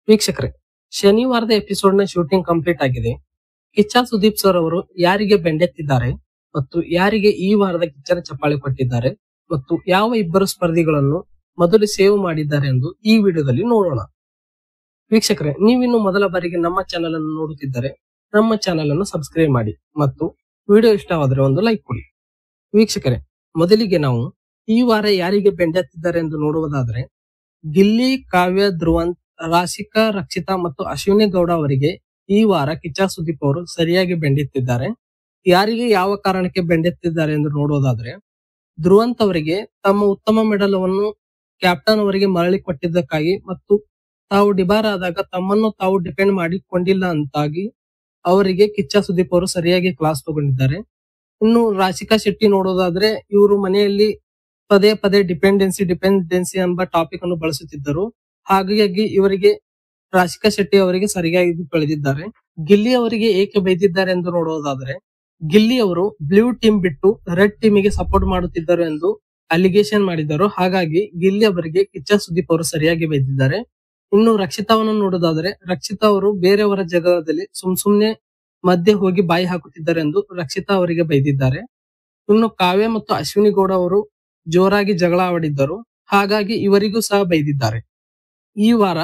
ವೀಕ್ಷಕರೇ, ಶನಿವಾರದ ಎಪಿಸೋಡ್ ನ shooting complete ಆಗಿದೆ. ಕಿಚ್ಚ ಸುದೀಪ್ ಸರ್ ಅವರು ಯಾರಿಗೆ ಬೆಂಡೆತ್ತಿದ್ದಾರೆ ಮತ್ತು ಯಾರಿಗೆ ಈ ವಾರದ ಕಿಚ್ಚನ ಚಪ್ಪಾಳೆ ಕೊಟ್ಟಿದ್ದಾರೆ ಮತ್ತು ಯಾವ ಇಬ್ಬರು ಸ್ಪರ್ಧಿಗಳನ್ನು ಮೊದಲು ಸೇವ್ ಮಾಡಿದ್ದಾರೆ ಎಂದು ಈ ವಿಡಿಯೋದಲ್ಲಿ ನೋಡೋಣ. ವೀಕ್ಷಕರೇ, ನೀವಿನ್ನು ಮೊದಲ ಬಾರಿಗೆ ನಮ್ಮ ಚಾನೆಲ್ ಅನ್ನು ನೋಡುತ್ತಿದ್ದರೆ ನಮ್ಮ ಚಾನೆಲ್ ಅನ್ನು ಸಬ್ಸ್ಕ್ರೈಬ್ ಮಾಡಿ ಮತ್ತು ವಿಡಿಯೋ ಇಷ್ಟವಾದರೆ ಒಂದು ಲೈಕ್ ಕೊಡಿ. ವೀಕ್ಷಕರೇ, ಮೊದಲಿಗೆ ನಾವು ಈ ವಾರ ಯಾರಿಗೆ ಬೆಂಡೆತ್ತಿದ್ದಾರೆ ಎಂದು ನೋಡುವುದಾದರೆ, ಗಿಲ್ಲಿ, ಕಾವ್ಯ, ಧ್ರುವಂತ್, ರಾಶಿಕಾ, ರಕ್ಷಿತಾ ಮತ್ತು ಅಶ್ವಿನಿ ಗೌಡ ಅವರಿಗೆ ಈ ವಾರ ಕಿಚ್ಚ ಸುದೀಪ್ ಅವರು ಸರಿಯಾಗಿ ಬೆಂಡೆತ್ತಿದ್ದಾರೆ. ಯಾರಿಗೆ ಯಾವ ಕಾರಣಕ್ಕೆ ಬೆಂಡೆತ್ತಿದ್ದಾರೆ ಎಂದು ನೋಡುವುದಾದ್ರೆ, ಧ್ರುವಂತ್ ಅವರಿಗೆ ತಮ್ಮ ಉತ್ತಮ ಮೆಡಲ್ ಅನ್ನು ಕ್ಯಾಪ್ಟನ್ ಅವರಿಗೆ ಮರಳಿ ಕೊಟ್ಟಿದ್ದಕ್ಕಾಗಿ ಮತ್ತು ತಾವು ಡಿಬಾರ್ ಆದಾಗ ತಮ್ಮನ್ನು ತಾವು ಡಿಪೆಂಡ್ ಮಾಡಿಕೊಂಡಿಲ್ಲ ಅಂತಾಗಿ ಅವರಿಗೆ ಕಿಚ್ಚ ಸುದೀಪ್ ಅವರು ಸರಿಯಾಗಿ ಕ್ಲಾಸ್ ತಗೊಂಡಿದ್ದಾರೆ. ಇನ್ನು ರಾಶಿಕಾ ಶೆಟ್ಟಿ ನೋಡೋದಾದ್ರೆ, ಇವರು ಮನೆಯಲ್ಲಿ ಪದೇ ಪದೇ ಡಿಪೆಂಡೆನ್ಸಿ ಎಂಬ ಟಾಪಿಕ್ ಅನ್ನು ಬಳಸುತ್ತಿದ್ದರು. ಹಾಗಾಗಿ ಇವರಿಗೆ ರಾಶಿಕಾ ಶೆಟ್ಟಿ ಅವರಿಗೆ ಸರಿಯಾಗಿ ಕಳೆದಿದ್ದಾರೆ. ಗಿಲ್ಲಿ ಅವರಿಗೆ ಏಕೆ ಬೈದಿದ್ದಾರೆ ಎಂದು ನೋಡುವುದಾದರೆ, ಗಿಲ್ಲಿ ಅವರು ಬ್ಲೂ ಟೀಮ್ ಬಿಟ್ಟು ರೆಡ್ ಟೀಮಿಗೆ ಸಪೋರ್ಟ್ ಮಾಡುತ್ತಿದ್ದರು ಎಂದು ಅಲಿಗೇಷನ್ ಮಾಡಿದ್ದರು. ಹಾಗಾಗಿ ಗಿಲ್ಲಿ ಅವರಿಗೆ ಕಿಚ್ಚ ಸುದೀಪ್ ಅವರು ಸರಿಯಾಗಿ ಬೈದಿದ್ದಾರೆ. ಇನ್ನು ರಕ್ಷಿತಾವನ್ನು ನೋಡುವುದಾದರೆ, ರಕ್ಷಿತಾ ಅವರು ಬೇರೆಯವರ ಜಗಳದಲ್ಲಿ ಸುಮ್ನೆ ಮಧ್ಯೆ ಹೋಗಿ ಬಾಯಿ ಹಾಕುತ್ತಿದ್ದಾರೆ ಎಂದು ರಕ್ಷಿತಾ ಅವರಿಗೆ ಬೈದಿದ್ದಾರೆ. ಇನ್ನು ಕಾವ್ಯ ಮತ್ತು ಅಶ್ವಿನಿ ಗೌಡ ಅವರು ಜೋರಾಗಿ ಜಗಳ ಆಡಿದ್ದರು. ಹಾಗಾಗಿ ಇವರಿಗೂ ಸಹ ಬೈದಿದ್ದಾರೆ. ಈ ವಾರ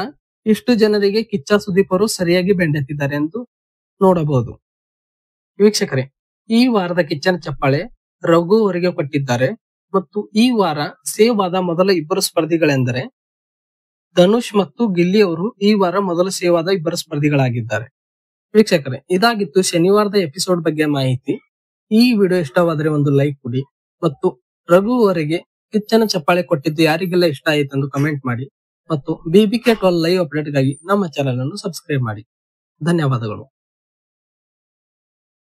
ಇಷ್ಟು ಜನರಿಗೆ ಕಿಚ್ಚ ಸುದೀಪ್ ಅವರು ಸರಿಯಾಗಿ ಬೆಂಡೆತ್ತಿದ್ದಾರೆ ಎಂದು ನೋಡಬಹುದು. ವೀಕ್ಷಕರೇ, ಈ ವಾರದ ಕಿಚ್ಚನ ಚಪ್ಪಾಳೆ ರಘು ಅವರಿಗೆ ಕೊಟ್ಟಿದ್ದಾರೆ ಮತ್ತು ಈ ವಾರ ಸೇವ್ ಆದ ಮೊದಲ ಇಬ್ಬರು ಸ್ಪರ್ಧಿಗಳೆಂದರೆ ಧನುಷ್ ಮತ್ತು ಗಿಲ್ಲಿ ಅವರು ಈ ವಾರ ಮೊದಲು ಸೇವ್ ಆದ ಇಬ್ಬರು ಸ್ಪರ್ಧಿಗಳಾಗಿದ್ದಾರೆ. ವೀಕ್ಷಕರೇ, ಇದಾಗಿತ್ತು ಶನಿವಾರದ ಎಪಿಸೋಡ್ ಬಗ್ಗೆ ಮಾಹಿತಿ. ಈ ವಿಡಿಯೋ ಇಷ್ಟವಾದರೆ ಒಂದು ಲೈಕ್ ಕೊಡಿ ಮತ್ತು ರಘು ಅವರಿಗೆ ಕಿಚ್ಚನ ಚಪ್ಪಾಳೆ ಕೊಟ್ಟಿದ್ದು ಯಾರಿಗೆಲ್ಲ ಇಷ್ಟ ಆಯಿತು ಎಂದು ಕಮೆಂಟ್ ಮಾಡಿ ಮತ್ತು BBK12 ಲೈವ್ ಅಪ್ಡೇಟ್ ಗಾಗಿ ನಮ್ಮ ಚಾನೆಲ್ ಅನ್ನು ಸಬ್ಸ್ಕ್ರೈಬ್ ಮಾಡಿ. ಧನ್ಯವಾದಗಳು.